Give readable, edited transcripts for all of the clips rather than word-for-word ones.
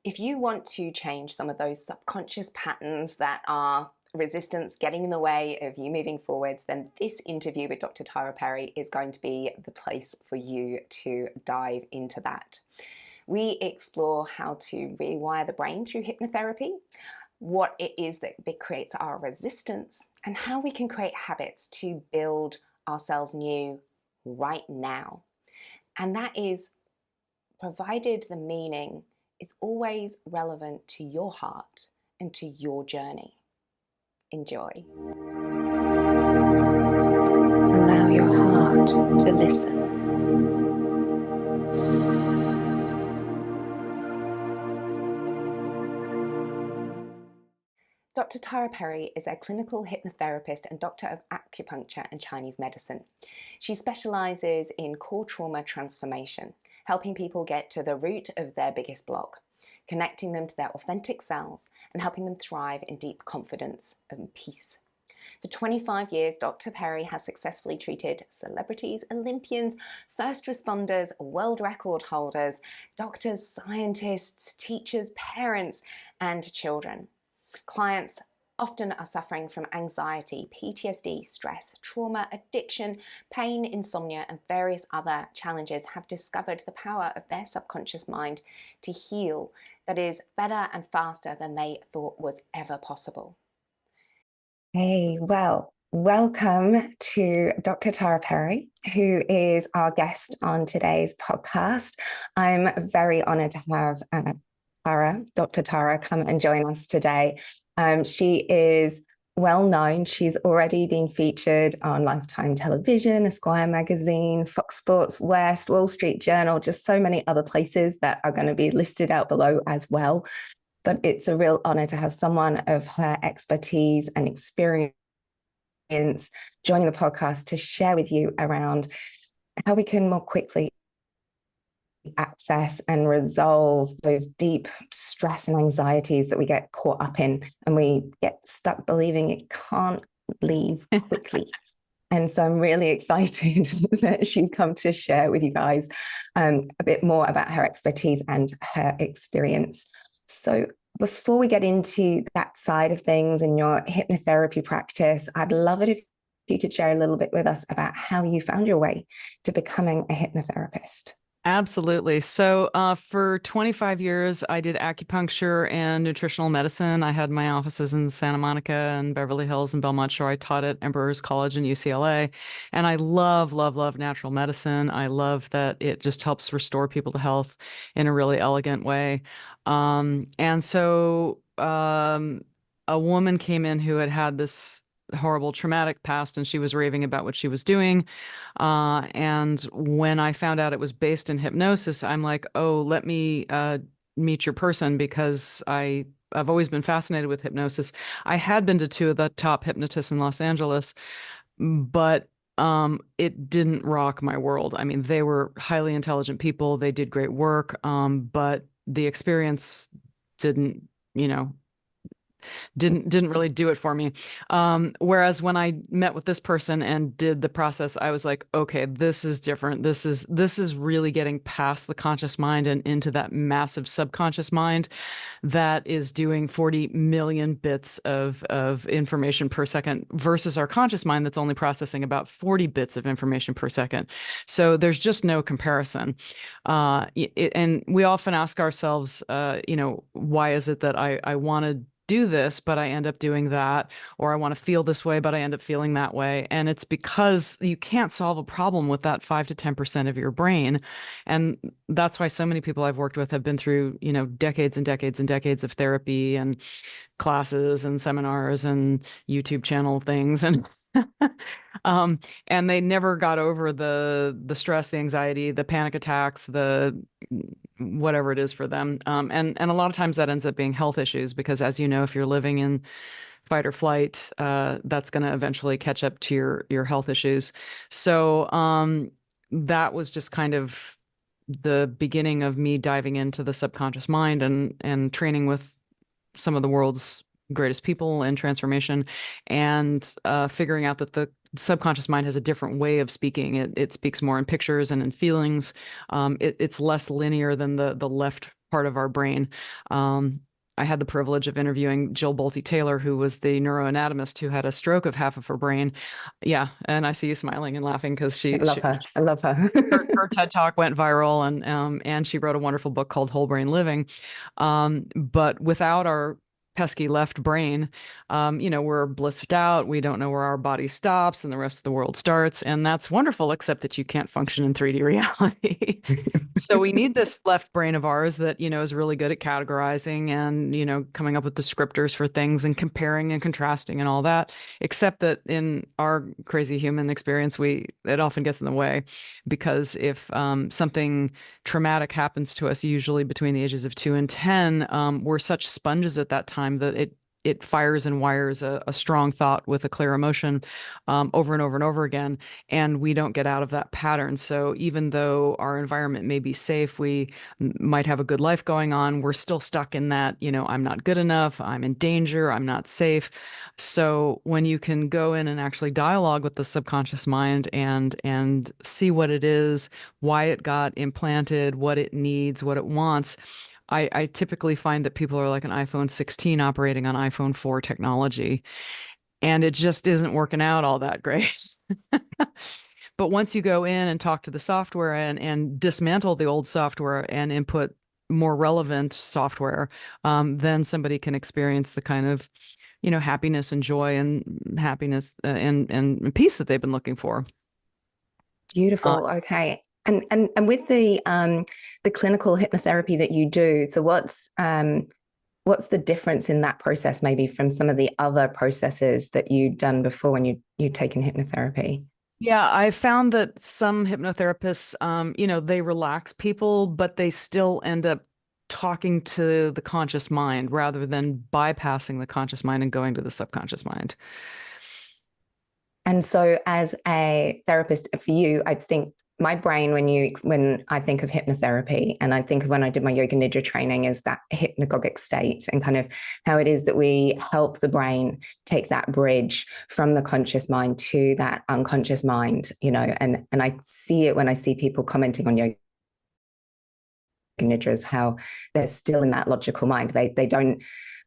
If you want to change some of those subconscious patterns that are resistance getting in the way of you moving forwards, then this interview with Dr. Tara Perry is going to be the place for you to dive into that. We explore how to rewire the brain through hypnotherapy, what it is that creates our resistance, and how we can create habits to build ourselves new right now. And that is provided the meaning is always relevant to your heart and to your journey. Enjoy. Allow your heart to listen. Dr. Tara Perry is a clinical hypnotherapist and doctor of acupuncture and Chinese medicine. She specialises in core trauma transformation, helping people get to the root of their biggest block, connecting them to their authentic selves and helping them thrive in deep confidence and peace. For 25 years, Dr. Perry has successfully treated celebrities, Olympians, first responders, world record holders, doctors, scientists, teachers, parents, and children. Clients often are suffering from anxiety, PTSD, stress, trauma, addiction, pain, insomnia, and various other challenges, have discovered the power of their subconscious mind to heal that is better and faster than they thought was ever possible. Hey, well, welcome to Dr. Tara Perry, who is our guest on today's podcast. I'm very honored to have Dr. Tara come and join us today. She is well known. She's already been featured on Lifetime Television, Esquire magazine, Fox Sports West, Wall Street Journal, just so many other places that are going to be listed out below as well. But it's a real honor to have someone of her expertise and experience joining the podcast to share with you around how we can more quickly access and resolve those deep stress and anxieties that we get caught up in, and we get stuck believing it can't leave quickly. And so I'm really excited that she's come to share with you guys a bit more about her expertise and her experience. So before we get into that side of things in your hypnotherapy practice, I'd love it if you could share a little bit with us about how you found your way to becoming a hypnotherapist. Absolutely. So for 25 years, I did acupuncture and nutritional medicine. I had my offices in Santa Monica and Beverly Hills and Belmont Shore. I taught at Emperor's College and UCLA. And I love, love, love natural medicine. I love that it just helps restore people to health in a really elegant way. And so a woman came in who had this horrible traumatic past, and she was raving about what she was doing. And when I found out it was based in hypnosis, I'm like, oh, let me meet your person, because I've always been fascinated with hypnosis. I had been to two of the top hypnotists in Los Angeles, but it didn't rock my world. I mean, they were highly intelligent people. They did great work. But the experience didn't really do it for me. Whereas when I met with this person and did the process, I was like, okay, this is different. This is really getting past the conscious mind and into that massive subconscious mind that is doing 40 million bits of information per second versus our conscious mind that's only processing about 40 bits of information per second. So there's just no comparison. And we often ask ourselves, why is it that I want to do this, but I end up doing that, or I want to feel this way, but I end up feeling that way. And it's because you can't solve a problem with that 5 to 10% of your brain. And that's why so many people I've worked with have been through, decades and decades and decades of therapy and classes and seminars and YouTube channel things. And and they never got over the stress, the anxiety, the panic attacks, the whatever it is for them. And a lot of times that ends up being health issues, because as you know, if you're living in fight or flight, that's going to eventually catch up to your health issues. So that was just kind of the beginning of me diving into the subconscious mind and training with some of the world's greatest people in transformation, and figuring out that the subconscious mind has a different way of speaking. It speaks more in pictures and in feelings. It's less linear than the left part of our brain. I had the privilege of interviewing Jill Bolte Taylor, who was the neuroanatomist who had a stroke of half of her brain. Yeah, and I see you smiling and laughing because I love her. I love her. her TED Talk went viral, and she wrote a wonderful book called Whole Brain Living. But without our pesky left brain, we're blissed out. We don't know where our body stops and the rest of the world starts, and that's wonderful, except that you can't function in 3D reality. So we need this left brain of ours that, is really good at categorizing and, coming up with descriptors for things and comparing and contrasting and all that. Except that in our crazy human experience, it often gets in the way, because if something traumatic happens to us, usually between the ages of 2 and 10, we're such sponges at that time that it fires and wires a strong thought with a clear emotion over and over and over again, and we don't get out of that pattern. So even though our environment may be safe, we might have a good life going on, we're still stuck in that, I'm not good enough, I'm in danger, I'm not safe. So when you can go in and actually dialogue with the subconscious mind and see what it is, why it got implanted, what it needs, what it wants, I typically find that people are like an iPhone 16 operating on iPhone 4 technology, and it just isn't working out all that great. But once you go in and talk to the software and dismantle the old software and input more relevant software, then somebody can experience the kind of, happiness and joy and happiness and peace that they've been looking for. Beautiful. Okay. And with the clinical hypnotherapy that you do, so what's the difference in that process maybe from some of the other processes that you've done before when you'd taken hypnotherapy? Yeah, I found that some hypnotherapists, they relax people, but they still end up talking to the conscious mind rather than bypassing the conscious mind and going to the subconscious mind. And so as a therapist for you, I think my brain, when I think of hypnotherapy and I think of when I did my yoga nidra training, is that hypnagogic state and kind of how it is that we help the brain take that bridge from the conscious mind to that unconscious mind, and I see it when I see people commenting on yoga nidras, how they're still in that logical mind. They don't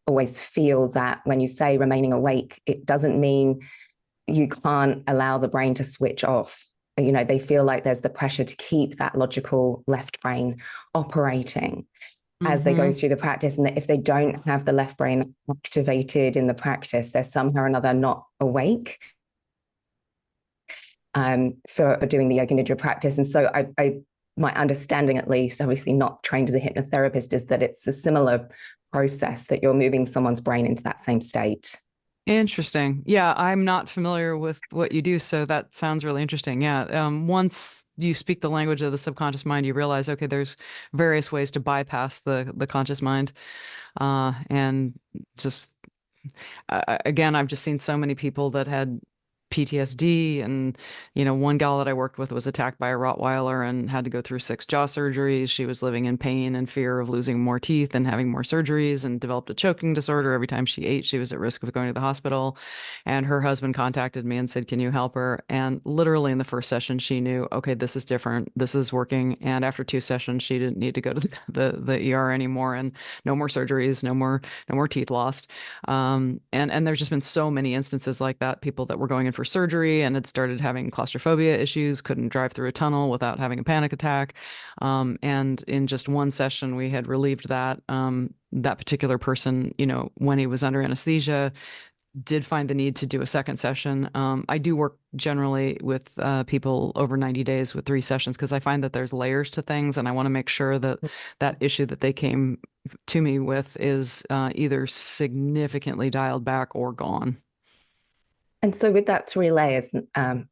always feel that when you say remaining awake, it doesn't mean you can't allow the brain to switch off. They feel like there's the pressure to keep that logical left brain operating as they go through the practice. And that if they don't have the left brain activated in the practice, they're somehow or another not awake for doing the yoga nidra practice. And so my understanding, at least, obviously not trained as a hypnotherapist, is that it's a similar process, that you're moving someone's brain into that same state. Interesting. Yeah, I'm not familiar with what you do, so that sounds really interesting. Yeah, once you speak the language of the subconscious mind, you realize, okay, there's various ways to bypass the conscious mind, and just again, I've just seen so many people that had PTSD, and one gal that I worked with was attacked by a Rottweiler and had to go through 6 jaw surgeries. She was living in pain and fear of losing more teeth and having more surgeries, and developed a choking disorder. Every time she ate, she was at risk of going to the hospital. And her husband contacted me and said, "Can you help her?" And literally in the first session, she knew, okay, this is different. This is working. And after 2 sessions, she didn't need to go to the ER anymore, and no more surgeries, no more teeth lost. And there's just been so many instances like that. People that were going in for surgery and had started having claustrophobia issues, couldn't drive through a tunnel without having a panic attack. And in just one session, we had relieved that. That particular person, when he was under anesthesia, did find the need to do a second session. I do work generally with people over 90 days with 3 sessions, because I find that there's layers to things, and I want to make sure that that issue that they came to me with is either significantly dialed back or gone. And so with that 3 layers, I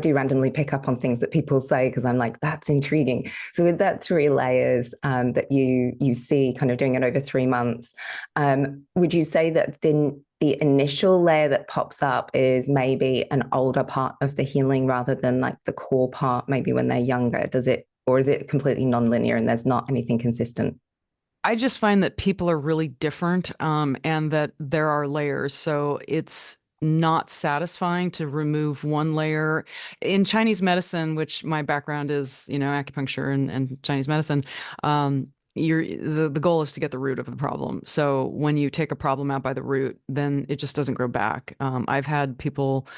do randomly pick up on things that people say, because I'm like, that's intriguing. So with that 3 layers that you see kind of doing it over 3 months, would you say that then the initial layer that pops up is maybe an older part of the healing rather than like the core part, maybe when they're younger? Or is it completely nonlinear and there's not anything consistent? I just find that people are really different, and that there are layers. So it's not satisfying to remove one layer. In Chinese medicine, which my background is, acupuncture and Chinese medicine, the goal is to get the root of the problem. So when you take a problem out by the root, then it just doesn't grow back. I've had people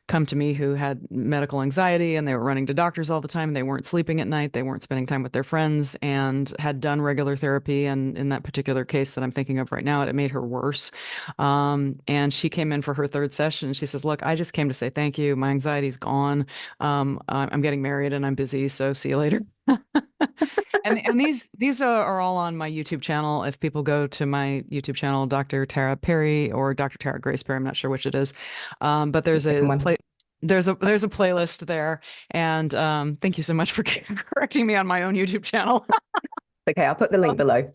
come to me who had medical anxiety and they were running to doctors all the time. They weren't sleeping at night. They weren't spending time with their friends and had done regular therapy. And in that particular case that I'm thinking of right now, it made her worse. And she came in for her third session. She says, look, I just came to say thank you. My anxiety's gone. I'm getting married and I'm busy. So see you later. And these are all on my YouTube channel. If people go to my YouTube channel, Dr. Tara Perry or Dr. Tara Grace Perry, I'm not sure which it is. But there's there's a playlist there. And thank you so much for correcting me on my own YouTube channel. Okay, I'll put the link below.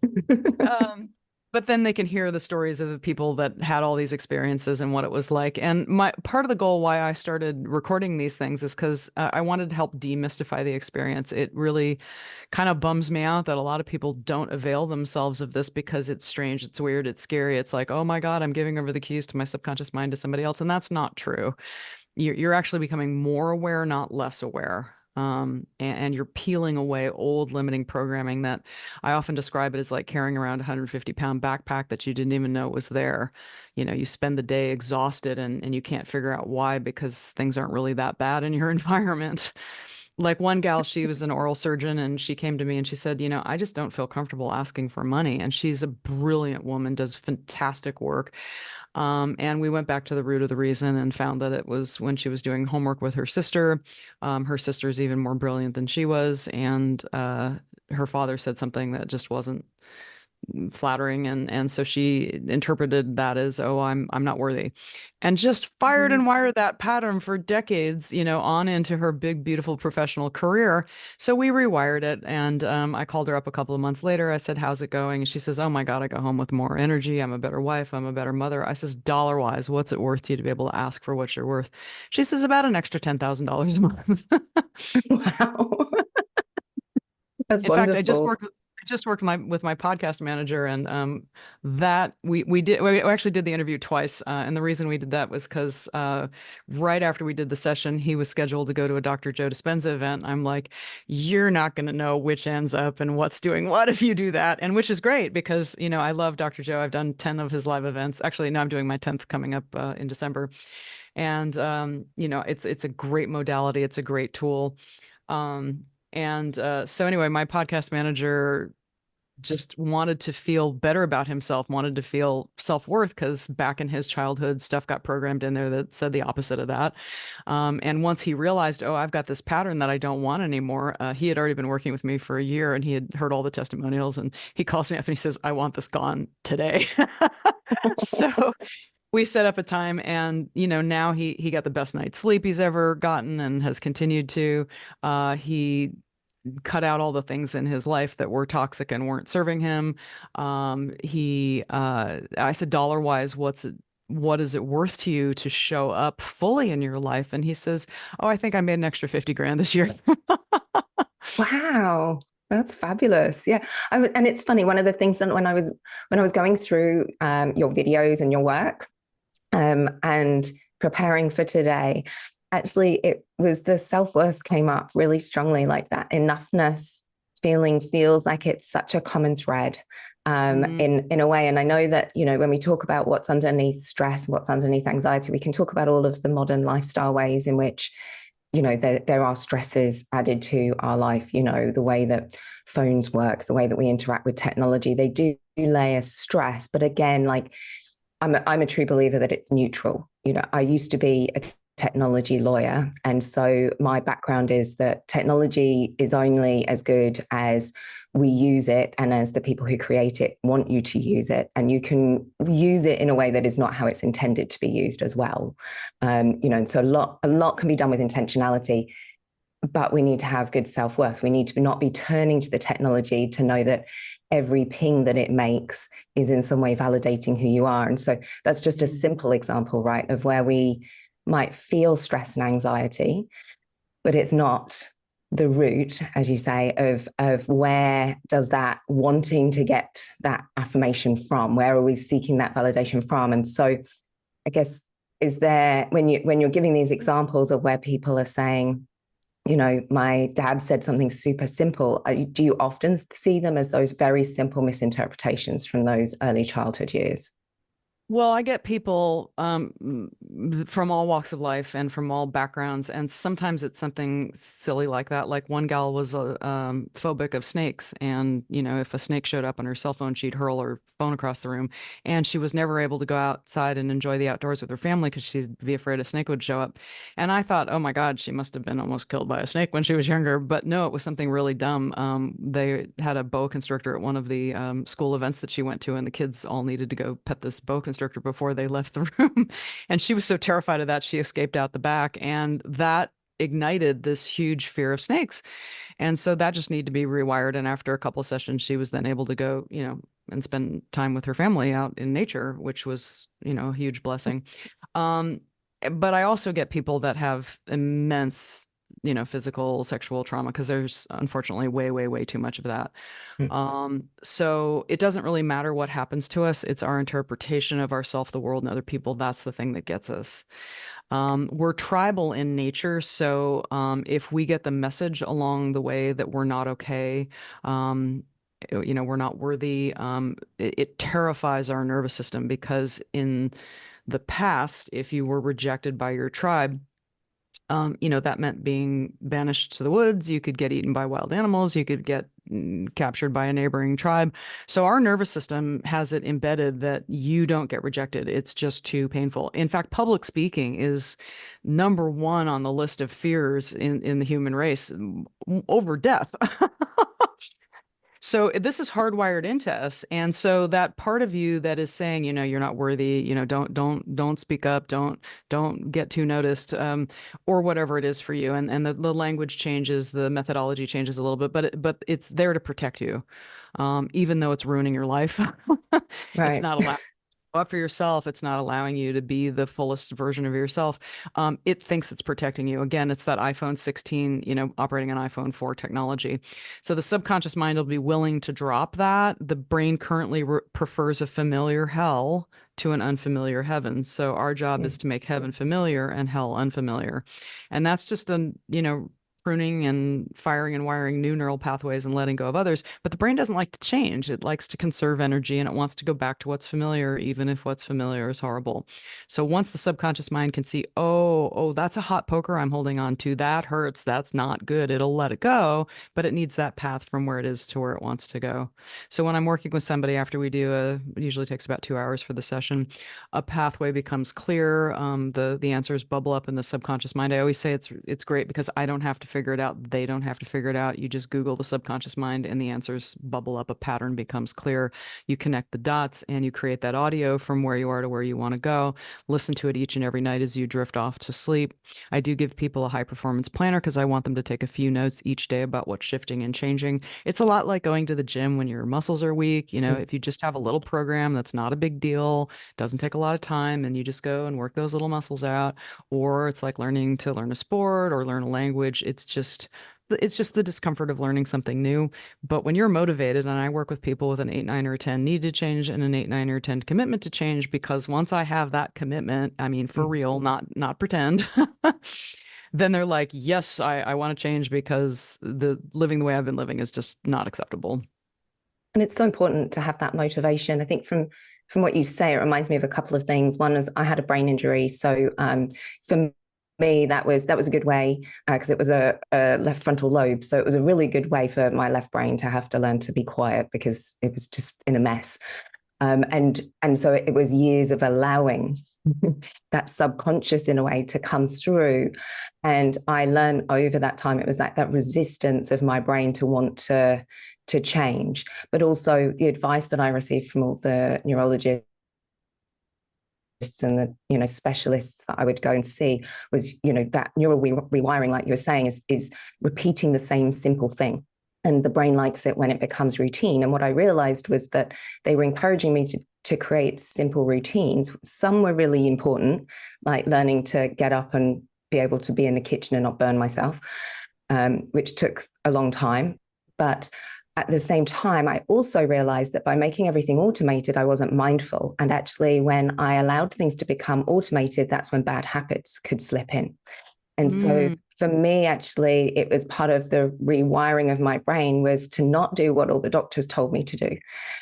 But then they can hear the stories of the people that had all these experiences and what it was like. And my part of the goal why I started recording these things is because I wanted to help demystify the experience. It really kind of bums me out that a lot of people don't avail themselves of this because it's strange, it's weird, it's scary. It's like, oh my God, I'm giving over the keys to my subconscious mind to somebody else. And that's not true. You're actually becoming more aware, not less aware. And you're peeling away old limiting programming that I often describe it as like carrying around a 150-pound backpack that you didn't even know was there. You know, you spend the day exhausted and you can't figure out why because things aren't really that bad in your environment. Like one gal, she was an oral surgeon and she came to me and she said, you know, I just don't feel comfortable asking for money. And she's a brilliant woman, does fantastic work. And we went back to the root of the reason and found that it was when she was doing homework with her sister. Her sister's even more brilliant than she was. And her father said something that just wasn't flattering. And so she interpreted that as, oh, I'm not worthy. And just fired and wired that pattern for decades, you know, on into her big, beautiful professional career. So we rewired it. And I called her up a couple of months later. I said, how's it going? And she says, oh my God, I go home with more energy. I'm a better wife. I'm a better mother. I says, dollar wise, what's it worth to you to be able to ask for what you're worth? She says, about an extra $10,000 a month. Wow. That's In fact, wonderful. I just worked with my podcast manager, and that we actually did the interview twice, and the reason we did that was because right after we did the session, he was scheduled to go to a Dr. Joe Dispenza event. I'm like, you're not going to know which ends up and what's doing what if you do that, and which is great because you know I love Dr. Joe. I've done 10 of his live events. Actually, no, I'm doing my 10th coming up in December, and you know it's a great modality. It's a great tool. Um, so anyway, my podcast manager just wanted to feel better about himself, wanted to feel self-worth because back in his childhood, stuff got programmed in there that said the opposite of that. And once he realized, oh, I've got this pattern that I don't want anymore, he had already been working with me for a year and he had heard all the testimonials and he calls me up and he says, I want this gone today. So we set up a time and, you know, now he got the best night's sleep he's ever gotten and has continued to. He cut out all the things in his life that were toxic and weren't serving him. I said, dollar wise, what is it worth to you to show up fully in your life? And he says, oh, I think I made an extra 50 grand this year. Wow. That's fabulous. Yeah. And it's funny. One of the things that when I was going through your videos and your work and preparing for today, actually, it was the self-worth came up really strongly, like that enoughness feeling feels like it's such a common thread in a way. And I know that, you know, when we talk about what's underneath stress, what's underneath anxiety, we can talk about all of the modern lifestyle ways in which, you know, there are stresses added to our life, you know, the way that phones work, the way that we interact with technology, they do layer stress. But again, like I'm a true believer that it's neutral. You know, I used to be a technology lawyer. And so my background is that technology is only as good as we use it and as the people who create it want you to use it. And you can use it in a way that is not how it's intended to be used as well. You know, and so a lot can be done with intentionality, but we need to have good self-worth. We need to not be turning to the technology to know that every ping that it makes is in some way validating who you are. And so that's just a simple example, right, of where we might feel stress and anxiety, but it's not the root, as you say, of where does that wanting to get that affirmation from? Where are we seeking that validation from? And so I guess, is there, when you're giving these examples of where people are saying, my dad said something super simple. Do you often see them as those very simple misinterpretations from those early childhood years? Well, I get people from all walks of life and from all backgrounds, and sometimes it's something silly like that. Like one gal was phobic of snakes, and if a snake showed up on her cell phone, she'd hurl her phone across the room, and she was never able to go outside and enjoy the outdoors with her family because she'd be afraid a snake would show up. And I thought, oh my God, she must have been almost killed by a snake when she was younger. But no, it was something really dumb. They had a boa constrictor at one of the school events that she went to, and the kids all needed to go pet this boa constrictor before they left the room. And she was so terrified of that, she escaped out the back. And that ignited this huge fear of snakes. And so that just needed to be rewired. And after a couple of sessions, she was then able to go, and spend time with her family out in nature, which was, a huge blessing. But I also get people that have immense physical, sexual trauma, because there's unfortunately way, way, way too much of that. So it doesn't really matter what happens to us. It's our interpretation of ourself, the world, and other people. That's the thing that gets us. We're tribal in nature. So if we get the message along the way that we're not okay, we're not worthy, it terrifies our nervous system, because in the past, if you were rejected by your tribe, that meant being banished to the woods. You could get eaten by wild animals. You could get captured by a neighboring tribe. So our nervous system has it embedded that you don't get rejected. It's just too painful. In fact, public speaking is number one on the list of fears in the human race, over death. So this is hardwired into us. And so that part of you that is saying, you're not worthy, don't speak up, don't get too noticed, or whatever it is for you. And the language changes, the methodology changes a little bit, but it's there to protect you. Even though it's ruining your life. It's not allowed up for yourself. It's not allowing you to be the fullest version of yourself. It thinks it's protecting you. Again, it's that iPhone 16, operating on iPhone 4 technology. So the subconscious mind will be willing to drop that. The brain currently prefers a familiar hell to an unfamiliar heaven. So our job is to make heaven familiar and hell unfamiliar. And that's just pruning and firing and wiring new neural pathways and letting go of others. But the brain doesn't like to change. It likes to conserve energy, and it wants to go back to what's familiar, even if what's familiar is horrible. So once the subconscious mind can see, oh, that's a hot poker I'm holding on to. That hurts. That's not good. It'll let it go, but it needs that path from where it is to where it wants to go. So when I'm working with somebody after we do it usually takes about 2 hours for the session, a pathway becomes clear. The answers bubble up in the subconscious mind. I always say it's great because I don't have to figure it out. They don't have to figure it out. You just Google the subconscious mind and the answers bubble up. A pattern becomes clear. You connect the dots and you create that audio from where you are to where you want to go. Listen to it each and every night as you drift off to sleep. I do give people a high performance planner because I want them to take a few notes each day about what's shifting and changing. It's a lot like going to the gym when your muscles are weak. If you just have a little program, that's not a big deal, doesn't take a lot of time, and you just go and work those little muscles out. Or it's like learning to learn a sport or learn a language. It's just the discomfort of learning something new. But when you're motivated, and I work with people with an 8, 9, or 10 need to change and an 8, 9, or 10 commitment to change, because once I have that commitment, I mean, for real, not pretend, then they're like, yes, I want to change, because the living the way I've been living is just not acceptable. And it's so important to have that motivation. I think from what you say, it reminds me of a couple of things. One is I had a brain injury. So for me, that was a good way, because it was a left frontal lobe. So it was a really good way for my left brain to have to learn to be quiet, because it was just in a mess. And so it was years of allowing that subconscious in a way to come through. And I learned over that time, it was like that resistance of my brain to want to change, but also the advice that I received from all the neurologists and the specialists that I would go and see was that neural rewiring, like you were saying, is repeating the same simple thing, and the brain likes it when it becomes routine. And what I realized was that they were encouraging me to create simple routines. Some were really important, like learning to get up and be able to be in the kitchen and not burn myself, which took a long time. But at the same time, I also realized that by making everything automated, I wasn't mindful. And actually, when I allowed things to become automated, that's when bad habits could slip in. And so for me, actually, it was part of the rewiring of my brain was to not do what all the doctors told me to do,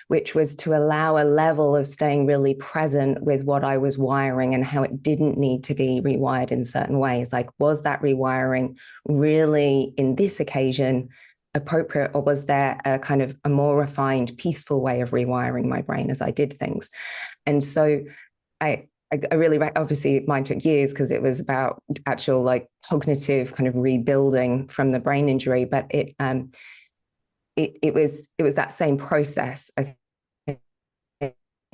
which was to allow a level of staying really present with what I was wiring and how it didn't need to be rewired in certain ways. Like, was that rewiring really in this occasion appropriate, or was there a kind of a more refined, peaceful way of rewiring my brain as I did things? And so I really, obviously mine took years because it was about actual like cognitive kind of rebuilding from the brain injury, but it was that same process. I think,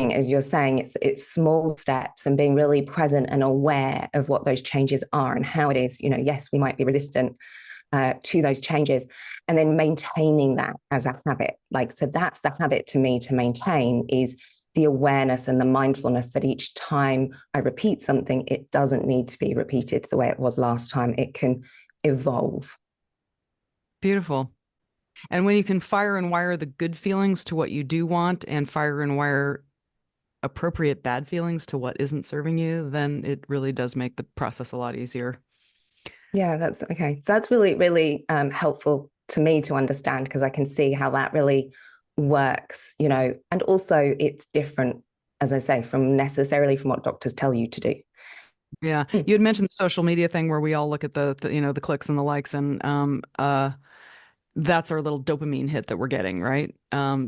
as you're saying, it's small steps and being really present and aware of what those changes are and how it is. Yes, we might be resistant to those changes, and then maintaining that as a habit. Like, so that's the habit to me to maintain, is the awareness and the mindfulness that each time I repeat something, it doesn't need to be repeated the way it was last time. It can evolve. Beautiful. And when you can fire and wire the good feelings to what you do want and fire and wire appropriate bad feelings to what isn't serving you, then it really does make the process a lot easier. Yeah, that's okay. So that's really, really helpful to me to understand, because I can see how that really works, and also it's different, as I say, from necessarily from what doctors tell you to do. Yeah. You had mentioned the social media thing where we all look at the clicks and the likes, and that's our little dopamine hit that we're getting, right?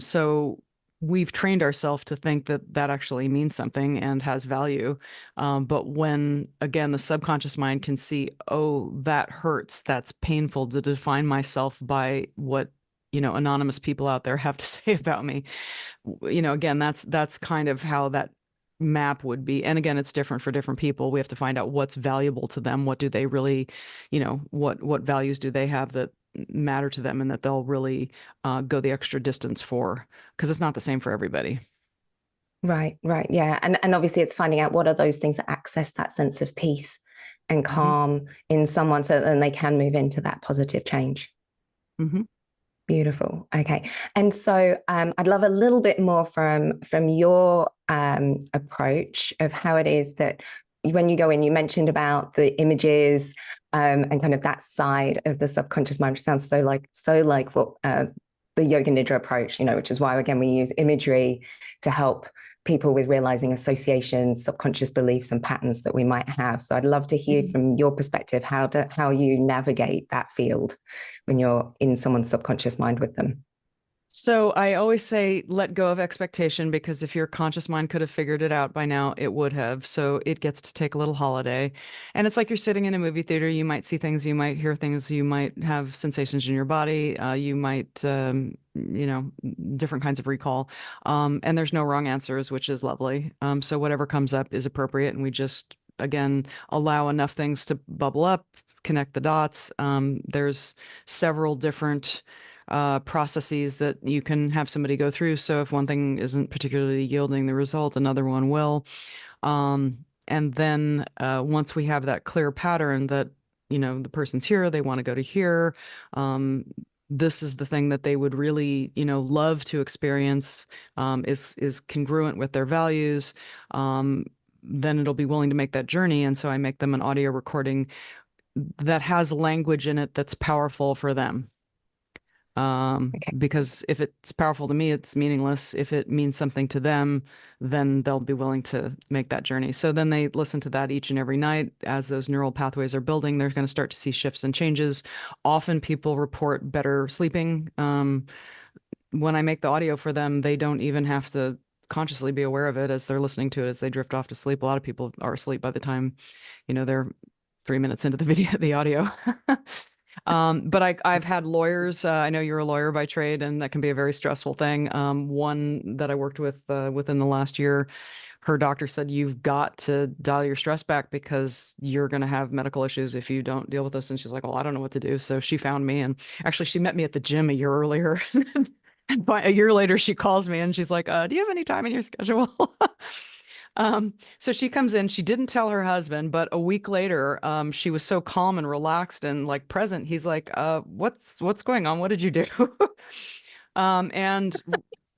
So we've trained ourselves to think that that actually means something and has value. But when, again, the subconscious mind can see, oh, that hurts, that's painful to define myself by what, anonymous people out there have to say about me. Again, that's kind of how that map would be. And again, it's different for different people. We have to find out what's valuable to them. What do they really, what values do they have that matter to them and that they'll really go the extra distance for, because it's not the same for everybody. Right, right. Yeah. And obviously it's finding out what are those things that access that sense of peace and Mm-hmm. calm in someone, so that then they can move into that positive change. Mm-hmm. Beautiful. Okay. And so I'd love a little bit more from your approach of how it is that when you go in, you mentioned about the images and kind of that side of the subconscious mind, which sounds so like what the yoga nidra approach, which is why, again, we use imagery to help people with realizing associations, subconscious beliefs and patterns that we might have. So I'd love to hear from your perspective how you navigate that field when you're in someone's subconscious mind with them. So I always say let go of expectation, because if your conscious mind could have figured it out by now, it would have. So it gets to take a little holiday. And it's like you're sitting in a movie theater. You might see things, you might hear things, you might have sensations in your body, you might, different kinds of recall. And there's no wrong answers, which is lovely. So whatever comes up is appropriate. And we just, again, allow enough things to bubble up, connect the dots. There's several different processes that you can have somebody go through. So if one thing isn't particularly yielding the result, another one will. And then once we have that clear pattern that, the person's here, they want to go to here. This is the thing that they would really, love to experience, is congruent with their values. Then it'll be willing to make that journey. And so I make them an audio recording that has language in it that's powerful for them. Okay. Because if it's powerful to me, it's meaningless. If it means something to them, then they'll be willing to make that journey. So then they listen to that each and every night. As those neural pathways are building, they're going to start to see shifts and changes. Often people report better sleeping. When I make the audio for them, they don't even have to consciously be aware of it as they're listening to it as they drift off to sleep. A lot of people are asleep by the time, they're 3 minutes into the video, the audio. But I've had lawyers. I know you're a lawyer by trade, and that can be a very stressful thing. One that I worked with within the last year, her doctor said, you've got to dial your stress back because you're going to have medical issues if you don't deal with this. And she's like, well, I don't know what to do. So she found me, and actually she met me at the gym a year earlier. But a year later, she calls me and she's like, do you have any time in your schedule? So she comes in, she didn't tell her husband, but a week later, she was so calm and relaxed and like present. He's like, what's going on? What did you do? And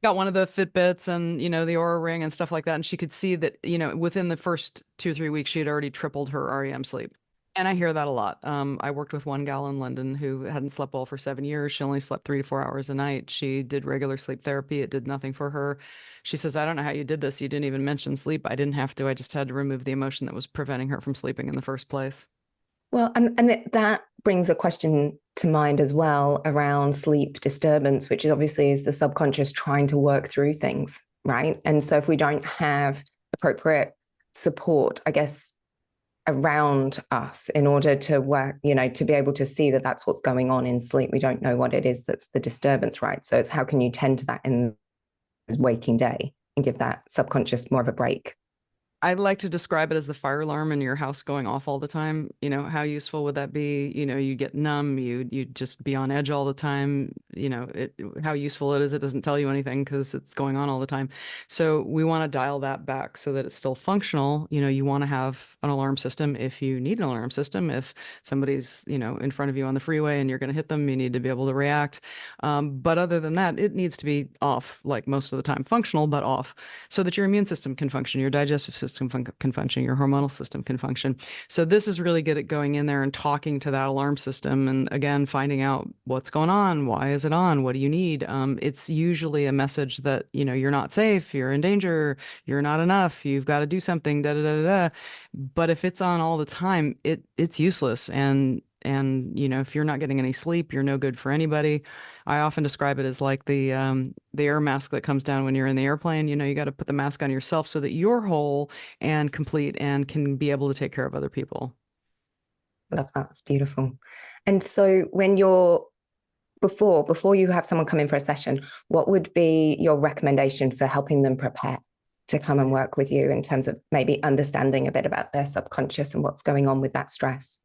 got one of the Fitbits and, the Aura Ring and stuff like that. And she could see that, within the first 2 or 3 weeks, she had already tripled her REM sleep. And I hear that a lot. I worked with one gal in London who hadn't slept well for 7 years. She only slept 3 to 4 hours a night. She did regular sleep therapy. It did nothing for her. She says, I don't know how you did this. You didn't even mention sleep. I didn't have to. I just had to remove the emotion that was preventing her from sleeping in the first place. Well, that brings a question to mind as well around sleep disturbance, which is obviously is the subconscious trying to work through things, right? And so if we don't have appropriate support, I guess, around us in order to work, to be able to see that that's what's going on in sleep, we don't know what it is that's the disturbance, right? So it's how can you tend to that in the waking day and give that subconscious more of a break? I'd like to describe it as the fire alarm in your house going off all the time. How useful would that be? You get numb, you just be on edge all the time. How useful it doesn't tell you anything because it's going on all the time. So we want to dial that back so that it's still functional. You want to have an alarm system if you need an alarm system. If somebody's, in front of you on the freeway and you're going to hit them, you need to be able to react. But other than that, it needs to be off, like most of the time, functional, but off, so that your immune system can function, your digestive system can function, your hormonal system can function. So this is really good at going in there and talking to that alarm system, and again, finding out what's going on, why is it on, what do you need. It's usually a message that you're not safe, you're in danger, you're not enough, you've got to do something, da da da da. But if it's on all the time, it's useless. And if you're not getting any sleep, you're no good for anybody. I often describe it as like the air mask that comes down when you're in the airplane. You got to put the mask on yourself so that you're whole and complete and can be able to take care of other people. Love that. It's beautiful. And so when you're before you have someone come in for a session, what would be your recommendation for helping them prepare to come and work with you in terms of maybe understanding a bit about their subconscious and what's going on with that stress?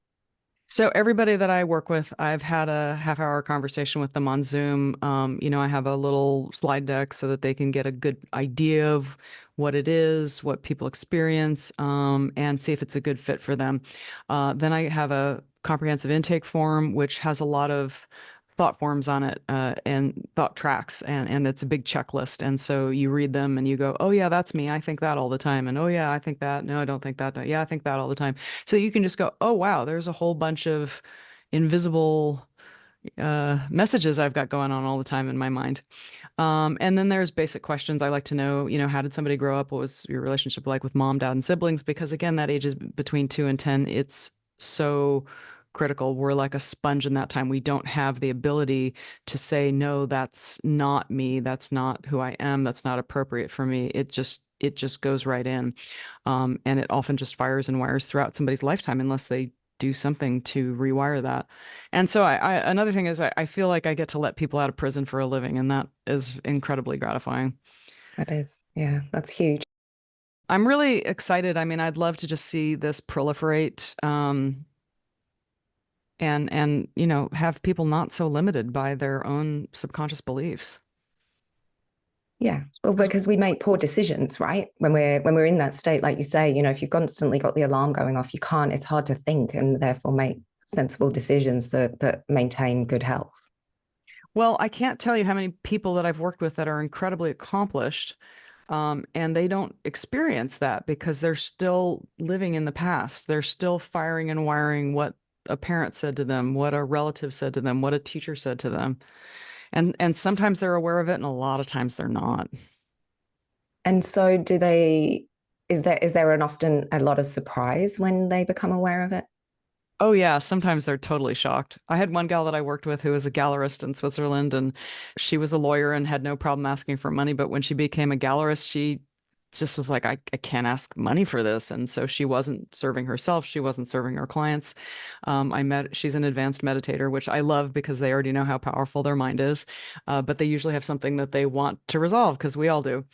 So everybody that I work with, I've had a half-hour conversation with them on Zoom. I have a little slide deck so that they can get a good idea of what it is, what people experience, and see if it's a good fit for them. Then I have a comprehensive intake form, which has a lot of thought forms on it, and thought tracks, and it's a big checklist. And so you read them and you go, oh yeah, that's me. I think that all the time. And oh yeah, I think that. No, I don't think that. No, yeah, I think that all the time. So you can just go, oh wow, there's a whole bunch of invisible messages I've got going on all the time in my mind. And then there's basic questions. I like to know, how did somebody grow up? What was your relationship like with mom, dad, and siblings? Because again, that age is between 2 and 10. It's so critical. We're like a sponge in that time. We don't have the ability to say, no, that's not me. That's not who I am. That's not appropriate for me. It just goes right in. And it often just fires and wires throughout somebody's lifetime unless they do something to rewire that. And so another thing is I feel like I get to let people out of prison for a living, and that is incredibly gratifying. That is, yeah, that's huge. I'm really excited. I mean, I'd love to just see this proliferate, and have people not so limited by their own subconscious beliefs. Yeah, well, because we make poor decisions, right? When we're in that state, like you say, if you've constantly got the alarm going off, you can't. It's hard to think and therefore make sensible decisions that maintain good health. Well, I can't tell you how many people that I've worked with that are incredibly accomplished, and they don't experience that because they're still living in the past. They're still firing and wiring what a parent said to them, what a relative said to them, what a teacher said to them. And sometimes they're aware of it, and a lot of times they're not. And so, do they? Is there an often a lot of surprise when they become aware of it? Oh yeah, sometimes they're totally shocked. I had one gal that I worked with who was a gallerist in Switzerland, and she was a lawyer and had no problem asking for money. But when she became a gallerist, she just was like, I can't ask money for this. And so she wasn't serving herself. She wasn't serving her clients. She's an advanced meditator, which I love because they already know how powerful their mind is. But they usually have something that they want to resolve because we all do.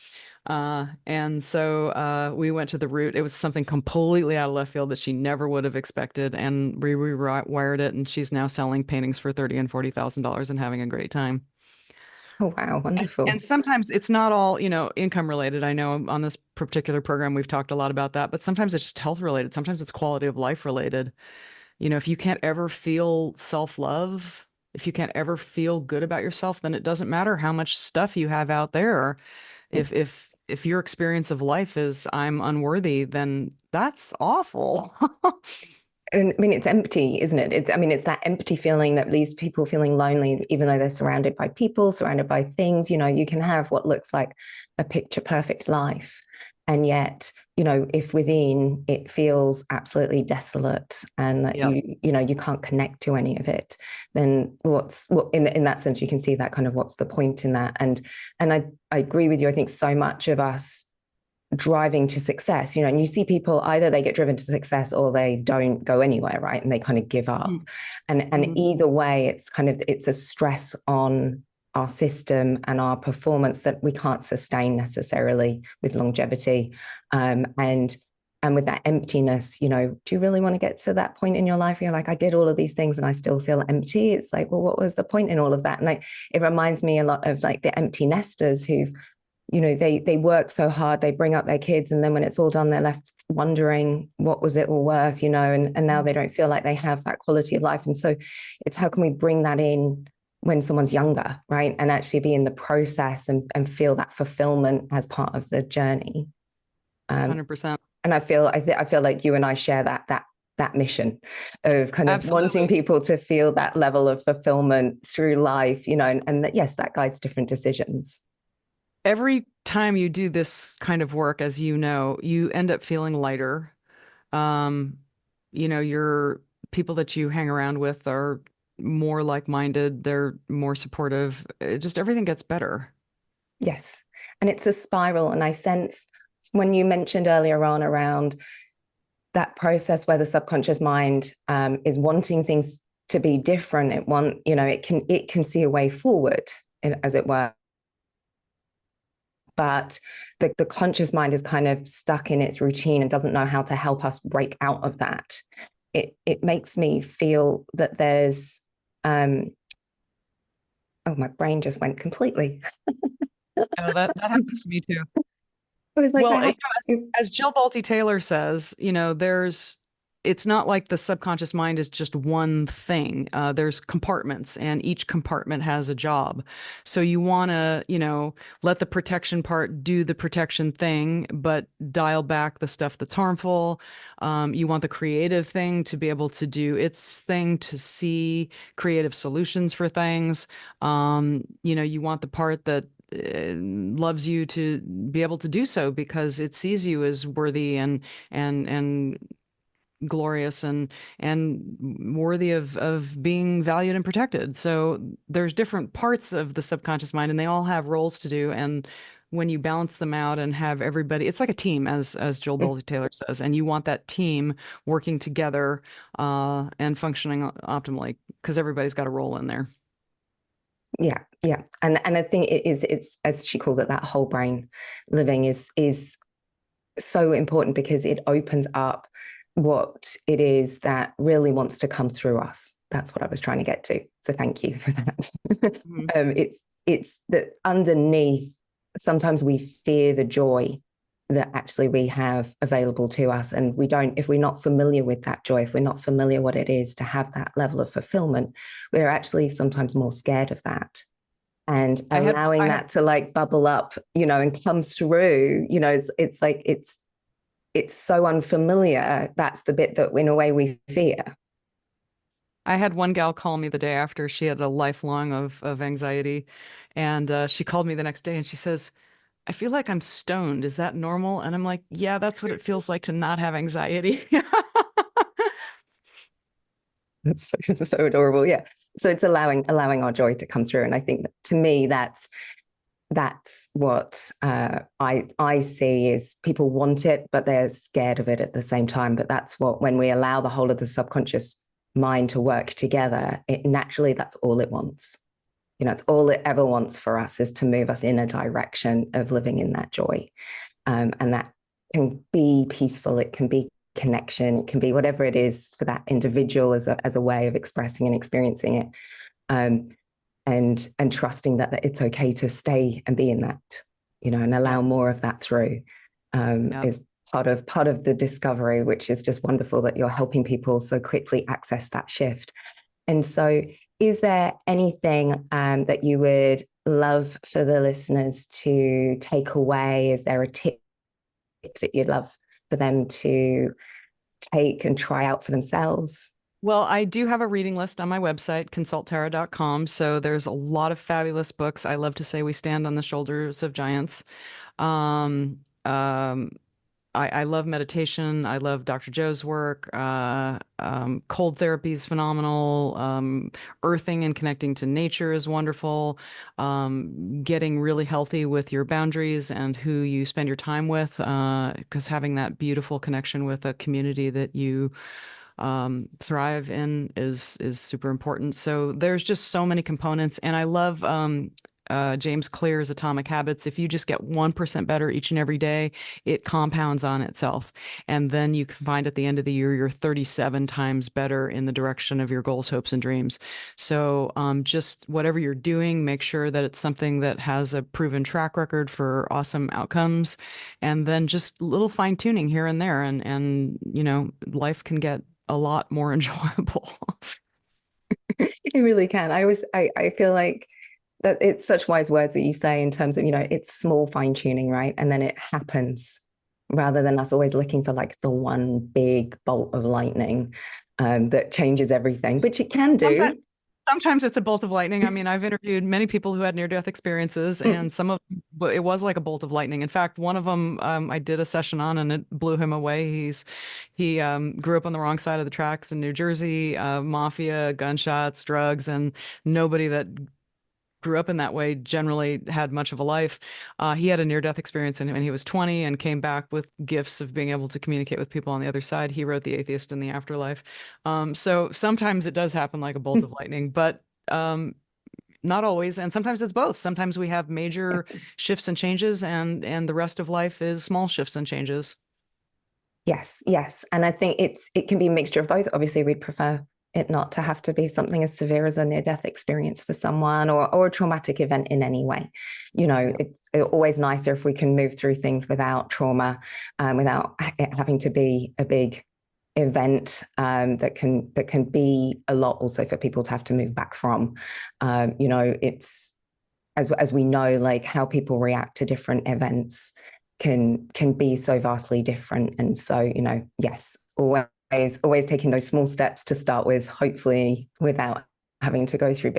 And so we went to the root. It was something completely out of left field that she never would have expected, and we rewired it. And she's now selling paintings for $30,000 and $40,000 and having a great time. Oh wow, And wonderful. sometimes it's not all, income related. I know on this particular program we've talked a lot about that, but sometimes it's just health related. Sometimes it's quality of life related. If you can't ever feel self-love, if you can't ever feel good about yourself, then it doesn't matter how much stuff you have out there. If your experience of life is I'm unworthy, then that's awful. And I mean, it's empty, isn't it? It's that empty feeling that leaves people feeling lonely, even though they're surrounded by people, surrounded by things. You can have what looks like a picture perfect life. And yet, if within it feels absolutely desolate and that Yep. you can't connect to any of it, then in that sense, you can see that kind of what's the point in that. And I agree with you. I think so much of us driving to success, and you see people either they get driven to success or they don't go anywhere, right? And they kind of give up. And either way, it's a stress on our system and our performance that we can't sustain necessarily with longevity. And with that emptiness, do you really want to get to that point in your life where you're like, I did all of these things and I still feel empty? It's like, well, what was the point in all of that? And it reminds me a lot of like the empty nesters who they work so hard, they bring up their kids, and then when it's all done, they're left wondering what was it all worth, and now they don't feel like they have that quality of life. And so it's how can we bring that in when someone's younger, right? And actually be in the process and feel that fulfillment as part of the journey. 100%. And I feel like you and I share that mission of kind of Absolutely. wanting people to feel that level of fulfillment through life, and that, yes, that guides different decisions. Every time you do this kind of work, as you know, you end up feeling lighter. Your people that you hang around with are more like-minded, they're more supportive. Just everything gets better. Yes. And it's a spiral. And I sense when you mentioned earlier on around that process where the subconscious mind is wanting things to be different, it can see a way forward, as it were. But the conscious mind is kind of stuck in its routine and doesn't know how to help us break out of that. It makes me feel that there's my brain just went completely. That happens to me too. It was like Well, as Jill Bolte Taylor says, it's not like the subconscious mind is just one thing. There's compartments, and each compartment has a job. So you want to, let the protection part do the protection thing, but dial back the stuff that's harmful. You want the creative thing to be able to do its thing, to see creative solutions for things. You want the part that loves you to be able to do so because it sees you as worthy and glorious and worthy of being valued and protected. So there's different parts of the subconscious mind, and they all have roles to do. And when you balance them out and have everybody, it's like a team, as Jill Bolte Taylor says, and you want that team working together and functioning optimally because everybody's got a role in there. Yeah. And I think it's as she calls it, that whole brain living is so important because it opens up what it is that really wants to come through us. That's what I was trying to get to. So thank you for that. It's that underneath, sometimes we fear the joy that actually we have available to us. And if we're not familiar with that joy, if we're not familiar what it is to have that level of fulfillment, we're actually sometimes more scared of that. And allowing that to like bubble up, and come through, it's like, it's so unfamiliar. That's the bit that in a way we fear. I had one gal call me the day after she had a lifelong of anxiety. And she called me the next day and she says, I feel like I'm stoned. Is that normal? And I'm like, yeah, that's what it feels like to not have anxiety. That's so adorable. Yeah. So it's allowing our joy to come through. And I think that, to me, that's what I see is people want it, but they're scared of it at the same time. But that's when we allow the whole of the subconscious mind to work together, naturally, that's all it wants. It's all it ever wants for us is to move us in a direction of living in that joy. And that can be peaceful. It can be connection. It can be whatever it is for that individual as a way of expressing and experiencing it. And trusting that it's okay to stay and be in that, and allow more of that through is part of the discovery, which is just wonderful that you're helping people so quickly access that shift. And so is there anything that you would love for the listeners to take away? Is there a tip that you'd love for them to take and try out for themselves? Well, I do have a reading list on my website, consulttara.com. So there's a lot of fabulous books. I love to say we stand on the shoulders of giants. Um, um, I love meditation. I love Dr. Joe's work. Cold therapy is phenomenal. Earthing and connecting to nature is wonderful. Getting really healthy with your boundaries and who you spend your time with, because having that beautiful connection with a community that you thrive in is super important. So there's just so many components, and I love James Clear's Atomic Habits. If you just get 1% better each and every day, it compounds on itself, and then you can find at the end of the year you're 37 times better in the direction of your goals, hopes, and dreams. So just whatever you're doing, make sure that it's something that has a proven track record for awesome outcomes, and then just little fine tuning here and there, and life can get a lot more enjoyable. It really can. I feel like that it's such wise words that you say in terms of, it's small fine tuning, right? And then it happens rather than us always looking for like the one big bolt of lightning that changes everything, which it can do. Sometimes it's a bolt of lightning. I mean, I've interviewed many people who had near-death experiences, and some of them, it was like a bolt of lightning. In fact, one of them I did a session on, and it blew him away. He grew up on the wrong side of the tracks in New Jersey, mafia, gunshots, drugs, and nobody that grew up in that way generally had much of a life. He had a near-death experience when he was 20 and came back with gifts of being able to communicate with people on the other side. He wrote The Atheist in the Afterlife. So sometimes it does happen like a bolt of lightning, but not always. And sometimes it's both. Sometimes we have major shifts and changes, and the rest of life is small shifts and changes. Yes, yes. And I think it can be a mixture of both. Obviously, we'd prefer it not to have to be something as severe as a near-death experience for someone, or a traumatic event in any way. It's always nicer if we can move through things without trauma, without it having to be a big event that can be a lot also for people to have to move back from. It's as we know, like how people react to different events can be so vastly different. And so, yes, always taking those small steps to start with, hopefully without having to go through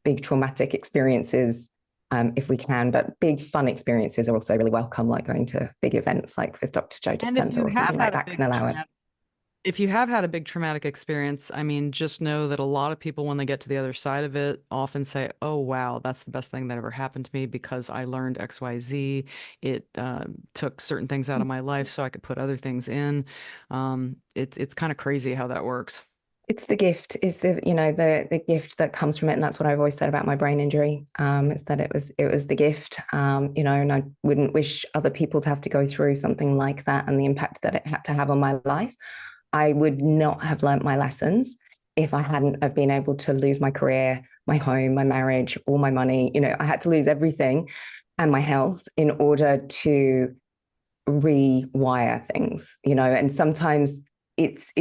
big traumatic experiences, if we can. But big fun experiences are also really welcome, like going to big events like with Dr. Joe Dispenza or something like that can allow it. If you have had a big traumatic experience, I mean, just know that a lot of people, when they get to the other side of it, often say, oh, wow, that's the best thing that ever happened to me because I learned XYZ. It took certain things out of my life so I could put other things in. It's kind of crazy how that works. It's the gift, is the gift that comes from it. And that's what I've always said about my brain injury, is that it was the gift, and I wouldn't wish other people to have to go through something like that and the impact that it had to have on my life. I would not have learnt my lessons if I hadn't have been able to lose my career, my home, my marriage, all my money. I had to lose everything and my health in order to rewire things, and sometimes it's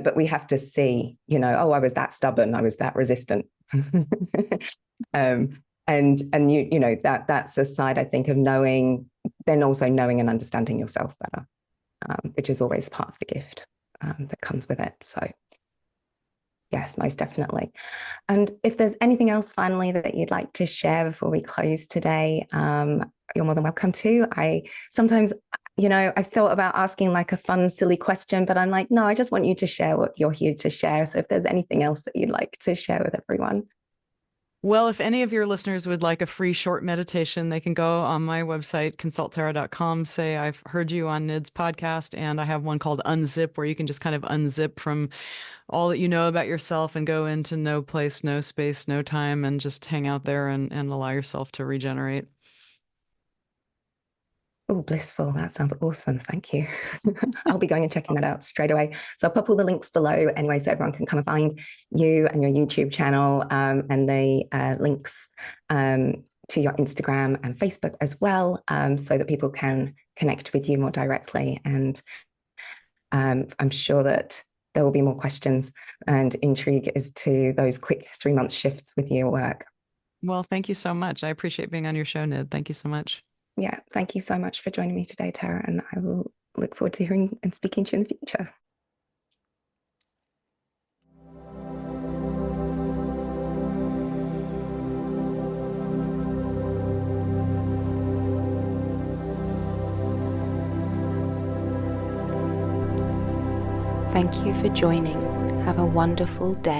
but we have to see, oh, I was that stubborn, I was that resistant. And that's a side, I think, of knowing, then also knowing and understanding yourself better, which is always part of the gift that comes with it. So yes, most definitely. And if there's anything else finally that you'd like to share before we close today, you're more than welcome to. I sometimes, I thought about asking like a fun, silly question, but I'm like, no, I just want you to share what you're here to share. So if there's anything else that you'd like to share with everyone. Well, if any of your listeners would like a free short meditation, they can go on my website, consulttara.com, say, I've heard you on Nid's podcast, and I have one called Unzip, where you can just kind of unzip from all that you know about yourself and go into no place, no space, no time, and just hang out there and allow yourself to regenerate. Oh, blissful. That sounds awesome. Thank you. I'll be going and checking that out straight away. So I'll pop all the links below anyway, so everyone can come and find you and your YouTube channel, and the links to your Instagram and Facebook as well, so that people can connect with you more directly. And I'm sure that there will be more questions and intrigue as to those quick 3-month shifts with your work. Well, thank you so much. I appreciate being on your show, Nid. Thank you so much. Yeah, thank you so much for joining me today, Tara, and I will look forward to hearing and speaking to you in the future. Thank you for joining. Have a wonderful day.